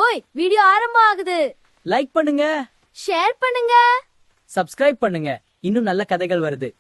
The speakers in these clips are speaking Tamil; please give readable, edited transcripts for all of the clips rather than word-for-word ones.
ஓய், வீடியோ ஆரம்பம் ஆகுது. லைக் பண்ணுங்க, ஷேர் பண்ணுங்க, சப்ஸ்கிரைப் பண்ணுங்க. இன்னும் நல்ல கதைகள் வருது.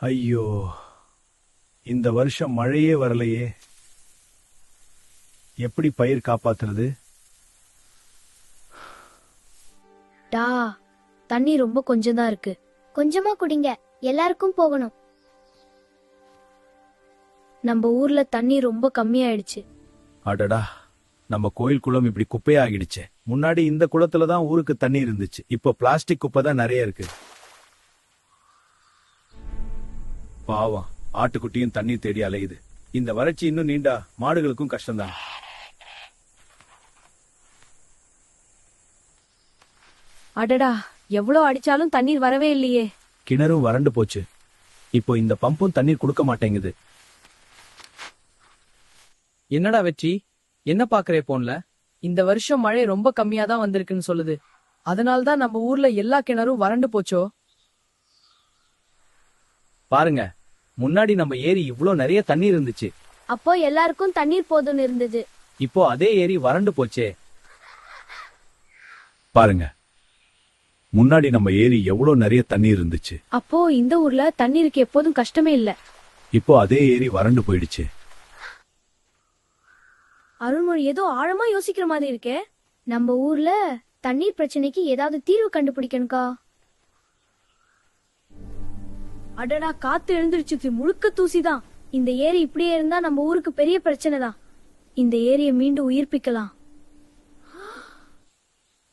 ஐயோ, இந்த வருஷம் மழையே வரலையே. எப்படி பயிர் காப்பாத்துறது? டா, தண்ணி ரொம்ப கொஞ்சம் தான் இருக்கு. கொஞ்சமா குடிங்க, எல்லாருக்கும் போகணும். நம்ம ஊர்ல தண்ணி ரொம்ப கம்மியாயிடுச்சு. அடடா, நம்ம கோயில் குளம் இப்படி குப்பையாகிடுச்சே. முன்னாடி இந்த குளத்துல தான் ஊருக்கு தண்ணி இருந்துச்சு. இப்போ பிளாஸ்டிக் குப்பை தான் நிறைய இருக்கு. பாவம், ஆட்டுக்குட்டியும் தண்ணீர் தேடி அலையுது. இந்த வறட்சி இன்னும் நீண்டா மாடுகளுக்கும் கஷ்டம்தான். அடடா, எவ்வளவு அடிச்சாலும் தண்ணீர் வரவே இல்லையே. கிணறும் வறண்டு போச்சு. இப்போ இந்த பம்பும் தண்ணீர் கொடுக்க மாட்டேங்குது. என்னடா வெற்றி, என்ன பாக்குறே போன்ல? இந்த வருஷம் மழை ரொம்ப கம்மியா தான் வந்திருக்குன்னு சொல்லுது. அதனால்தான் நம்ம ஊர்ல எல்லா கிணறும் வறண்டு போச்சோ. பாருங்க, முன்னாடி நம்ம ஏரி இவ்ளோ நிறைய தண்ணீர் இருந்துச்சு. அப்போ எல்லாருக்கும் தண்ணீர் போதும்னு இருந்தது. இப்போ அதே ஏரி வறண்டு போச்சே. பாருங்க, முன்னாடி நம்ம ஏரி எவ்வளவு நிறைய தண்ணீர் இருந்துச்சு. அப்போ இந்த ஊர்ல தண்ணீருக்கு எப்போதும் கஷ்டமே இல்ல. இப்போ அதே ஏரி வறண்டு போயிடுச்சு. அருள்மொழி ஏதோ ஆழமா யோசிக்கிற மாதிரி இருக்கே. நம்ம ஊர்ல தண்ணீர் பிரச்சனைக்கு ஏதாவது தீர்வு கண்டுபிடிக்கணுக்கா. அடடா, காத்து எழுந்திருச்சு, முழுக்க தூசிதான். இந்த ஏரி இப்படியே இருந்தா நம்ம ஊருக்கு பெரிய பிரச்சனை தான். இந்த ஏரியை மீண்டும் உயிர்ப்பிக்கலாம்.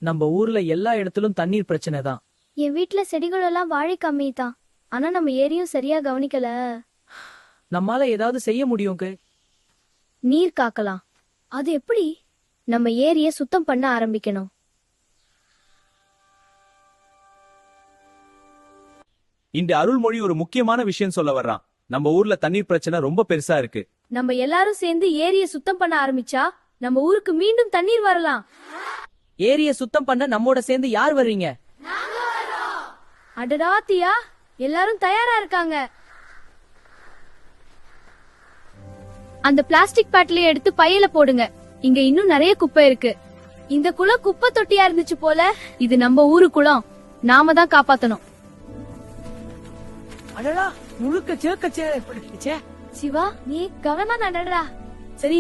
நம்ம ஊர்ல எல்லா இடத்திலும் தண்ணீர் பிரச்சனை தான். என் வீட்டுல செடிகள் எல்லாம் வாழை கம்மி தான். ஆனா நம்ம ஏரியும் சரியா கவனிக்கல. நம்மால ஏதாவது செய்ய முடியும். நீர் காக்கலாம். அது எப்படி? நம்ம ஏரிய சுத்தம் பண்ண ஆரம்பிக்கணும். இந்த அருள்மொழி ஒரு முக்கியமான விஷயம் சொல்ல வர்றான். நம்ம ஊர்ல தண்ணீர் பிரச்சனை ரொம்ப பெருசா இருக்கு. நம்ம எல்லாரும் சேர்ந்து ஏரிய சுத்தம் பண்ண ஆரம்பிச்சா நம்ம ஊருக்கு மீண்டும் தண்ணீர் வரலாம். ஏரிய சுத்தம் பண்ண நம்மோட சேர்ந்து யார் வர்றீங்க? அடடா தியா, எல்லாரும் தயாரா இருக்காங்க. அந்த பிளாஸ்டிக் பாட்டிலை எடுத்து பையில போடுங்க. இங்க இன்னும் நிறைய குப்பை இருக்கு. இந்த குளம் குப்பை தொட்டியா இருந்துச்சு போல. இது நம்ம ஊரு குளம், நாம தான் காப்பாத்தணும். அடடா, முழுக்க சேக்கச்சே. சிவா, நீ கவனமா நடடா. சரி,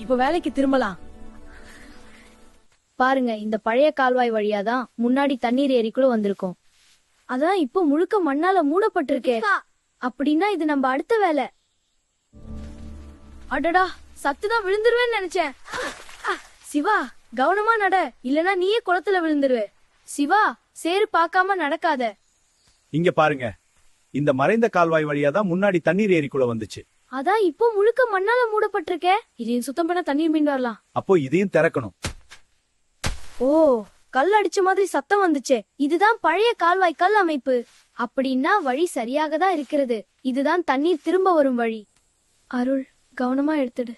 இப்ப வேலைக்கு திரும்பலாம். பாருங்க, இந்த பழைய கால்வாய் வழியாதான் முன்னாடி தண்ணீர் ஏரிக்குள்ள வந்திருக்கோம். அதான் இப்போ முழுக்க மண்ணால மூடப்பட்டிருக்கே. அப்படின்னா இது நம்ம அடுத்த வேலை. அடடா, சத்துதான் விழுந்துருவேன்னு நினைச்சேன். சிவா, கவனமா நட, இல்லனா நீயே குளத்துல விழுந்துருவே. சிவா, சேறு பார்க்காம நடக்காத. இங்க பாருங்க, இந்த மறைந்த கால்வாய் வழியா தான் முன்னாடி தண்ணீர் ஏரிக்குள்ள வந்துச்சு. அதான் இப்போ முழுக்க மண்ணால மூடப்பட்டிருக்கே. இதையும் சுத்தம் பண்ண தண்ணீர் மீண்டு வரலாம். அப்போ இதையும் திறக்கணும். ஓ, கல் அடிச்ச மாதிரி சத்தம் வந்துச்சே. இதுதான் பழைய கால்வாய் கல் அமைப்பு. அப்படின்னா வழி சரியாக தான் இருக்கிறது. இதுதான் தண்ணீர் திரும்ப வரும் வழி. அருள், கவனமா எடுத்துடு.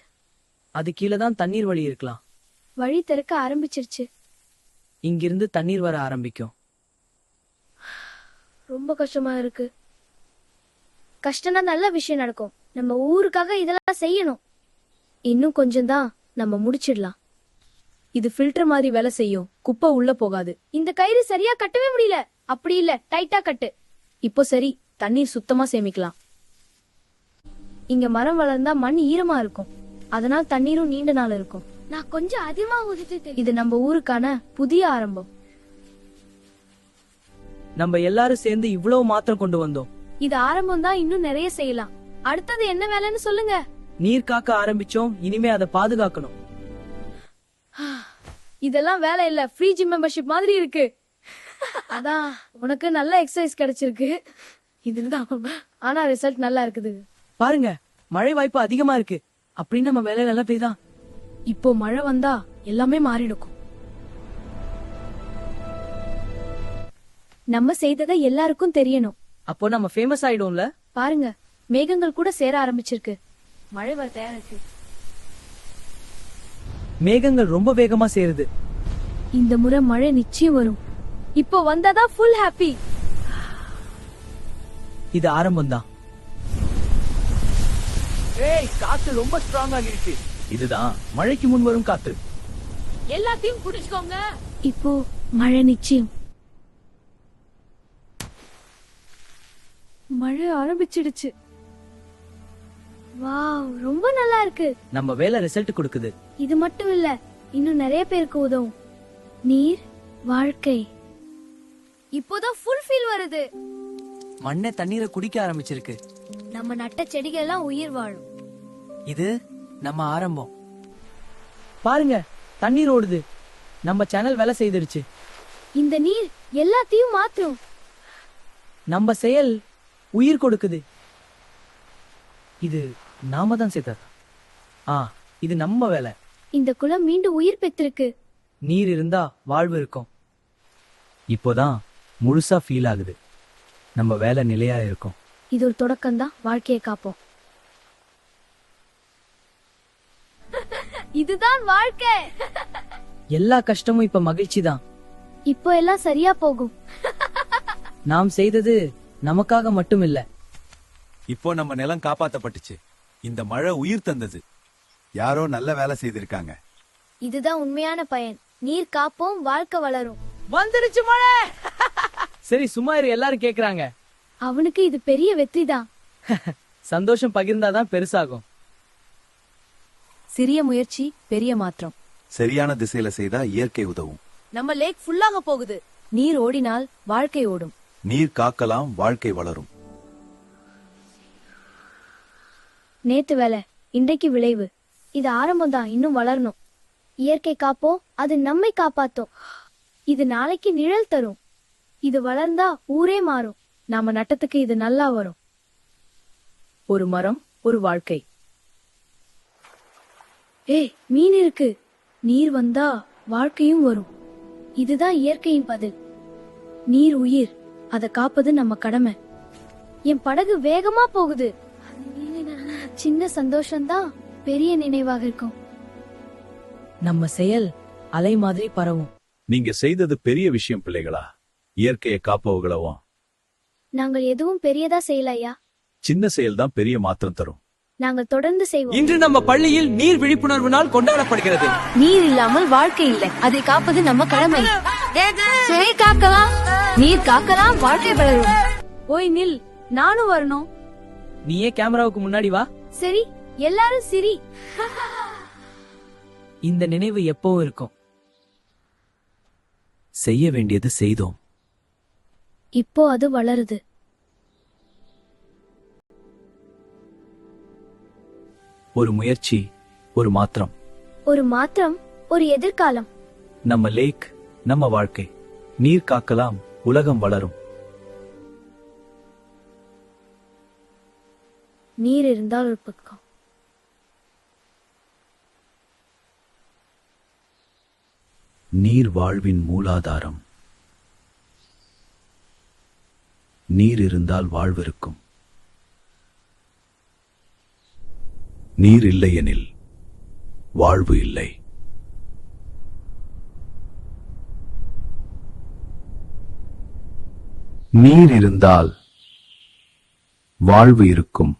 அது கீழே தான் தண்ணீர் வழி இருக்கலாம். வழி திறக்க ஆரம்பிச்சிருச்சு. இங்கிருந்து தண்ணீர் வர ஆரம்பிக்கும். ரொம்ப கஷ்டமா இருக்கு. கஷ்டம்னா நல்ல விஷயம் நடக்கும். நம்ம ஊருக்காக இதெல்லாம் செய்யணும். இன்னும் கொஞ்சம் தான், நம்ம முடிச்சிடலாம். இது ஃபில்டர் மாதிரி வேலை செய்யும். குப்பை உள்ள போகாது. இந்த கயிறு சரியா கட்டவே முடியல. அப்படி இல்ல, டைட்டா கட்டு. இப்போ சரி, தண்ணீர் சுத்தமா சேமிக்கலாம். இங்க மரம் வளர்ந்தா மண் ஈரமா இருக்கும். அதனால் தண்ணீரும் நீண்ட நாள் இருக்கும். நான் கொஞ்சம் அதிகமா ஊதிட்டு. இது நம்ம ஊருக்கான புதிய ஆரம்பம். நம்ம எல்லாரும் சேர்ந்து இவ்வளவு மாத்திரம் கொண்டு வந்தோம். இது ஆரம்பம் தான், இன்னும் நிறைய செய்யலாம். அடுத்தது என்ன வேலைன்னு சொல்லுங்க. நீர் காக்க ஆரம்பிச்சோம், இனிமே அதை பாதுகாக்கணும். இதெல்லாம் வேலை இல்ல, ஃப்ரீ ஜிம் மெம்பர்ஷிப் மாதிரி இருக்கு. அதான் உனக்கு நல்ல எக்ஸசைஸ் கிடைச்சிருக்கு. இதுதான், ஆனா ரிசல்ட் நல்லா இருக்குது. பாருங்க, மழை வாய்ப்பு அதிகமா இருக்கு. அப்படின்னு நம்ம வேலை நல்லா பெய்தான். இப்போ மழை வந்தா எல்லாமே மாறிடுக்கும். நம்ம செய்ததை எல்லாருக்கும் தெரியணும். அப்போ நம்ம ஃபேமஸ் ஆயிடும்ல. பாருங்க, மேகங்கள் கூட சேர ஆரம்பிச்சிருக்கு. மழை வர தயாரா இருக்கு. மேகங்கள் ரொம்ப வேகமா சேருது. இந்த முறை மழை நிச்சயம் வரும். இப்போ வந்தாதான் ஃபுல் ஹாப்பி. இது ஆரம்பம்தான். ஏய், காத்து ரொம்ப ஸ்ட்ராங் ஆகிடுச்சு. இதுதான் மழைக்கு முன் வரும் காத்து. எல்லாத்தையும் புடிச்சுக்கோங்க. இப்போ மழை நிச்சயம். மழை ஆரம்பிச்சிடுச்சு. வாவ், ரொம்ப நல்லா இருக்கு. நம்ம வேலை ரிசல்ட் கொடுக்குது. இது மட்டும் இல்ல, இன்னும் நிறைய பேருக்கு உதவும். நீர் வாழ்க்கை. இப்போதான் ஃபுல் ஃபீல் வருது. மண்ணே தண்ணீரை குடிக்க ஆரம்பிச்சிருக்கு. நம்ம நட்ட செடிகள் எல்லாம் உயிர் வாழும். இது நம்ம ஆரம்பம். பாருங்க, தண்ணீர் ஓடுது. நம்ம சேனல் வேலை செய்திருச்சு. இந்த நீர் எல்லாத்தையும் மாற்றும். நம்ம செயல் உயிர் கொடுக்குது. இது நாம தான் செய்தது. இது நம்ம வேலை. இந்த குளம் மீண்டும் உயிர் பெற்றிருக்கு. நீர் இருந்தா வாழ்வு இருக்கும். இப்போதான் முழுசா ஃபீல் ஆகுது. நம்ம வேலை நிலையா இருக்கும். இது ஒரு தொடக்கம்தான். வாழ்க்கையை காப்போம். இதுதான் வாழ்க்கை. எல்லா கஷ்டமும் இப்ப மகிழ்ச்சி தான். இப்போ எல்லாம் சரியா போகும். நாம் செய்தது நமக்காக மட்டும் இல்ல. இப்போ நம்ம நிலம் காப்பாத்தப்பட்டுச்சு. இந்த மழை உயிர் தந்தது. யாரோ நல்ல வேலை செய்திருக்காங்க. இதுதான் உண்மையான பயன். நீர் காப்போம், வாழ்க்கை வளரும். வந்துருச்சு மழை. சரி, சும்மா இரு, எல்லாரும் கேக்குறாங்க. அவனுக்கு இது பெரிய வெற்றி தான். சந்தோஷம் பகிர்ந்தாதான் பெருசாகும். சிறிய முயற்சி, பெரிய மாற்றம். சரியான திசையில செய்தா இயற்கை உதவும். நம்ம லேக் ஃபுல்லாக போகுது. நீர் ஓடினால் வாழ்க்கை ஓடும். நீர் காக்கலாம், வாழ்க்கை வளரும். நேத்து வேலை, இன்றைக்கு விளைவு. இது ஆரம்பம் தான், இன்னும் வளரணும். இயற்கை காப்போம், அது நம்மை காப்பாத்தும். இது நாளைக்கு நிழல் தரும். இது வளர்ந்தா ஊரே மாறும். நாம நட்டத்துக்கு இது நல்லா வரும். ஒரு மரம், ஒரு வாழ்க்கை. ஏய், மீன் இருக்கு. நீர் வந்தா வாழ்க்கையும் வரும். இதுதான் இயற்கையின் பதில். நீர் உயிர், அதை காப்பது நம்ம கடமை. என் படகு வேகமா போகுது. சின்ன சந்தோஷம்தான் பெரிய நினைவாக இருக்கும். நம்ம செயல் அலை மாதிரி பரவும். நீங்க செய்தது பெரிய விஷயம் பிள்ளைகளா. இயற்கையை காப்பவங்களவும். நாங்கள் எதுவும் பெரியதா செய்யலையா. சின்ன செயல் தான் பெரிய மாற்றம் தரும். நாங்கள் தொடர்ந்து செய்வோம். இன்று நம்ம பள்ளியில் நீர் விழிப்புணர்வு நாள் கொண்டாடப்படுகிறது. நீர் இல்லாமல் வாழ்க்கை இல்லை. அதை காப்பது நம்ம கடமை. சரி, காக்கலாம். நீர் காக்கலாம், வாழ்க்கை வளரும். ஓய் நில், நானும் வரணும். நீயே கேமராவுக்கு முன்னாடி வா. சரி, எல்லாரும் சிரி. இந்த நினைவு எப்பவும் இருக்கும். செய்ய வேண்டியது செய்தோம். இப்போ அது வளருது. ஒரு முயற்சி, ஒரு மாற்றம். ஒரு மாற்றம், ஒரு எதிர்காலம். நம்ம லேக், நம்ம வாழ்க்கை. நீர் காக்கலாம், உலகம் வளரும். நீர் இருந்தால் ஒரு பக்கம். நீர் வாழ்வின் மூலாதாரம். நீர் இருந்தால் வாழ்விருக்கும். நீர் இல்லையெனில் வாழ்வு இல்லை. நீர் இருந்தால் வாழ்வு இருக்கும்.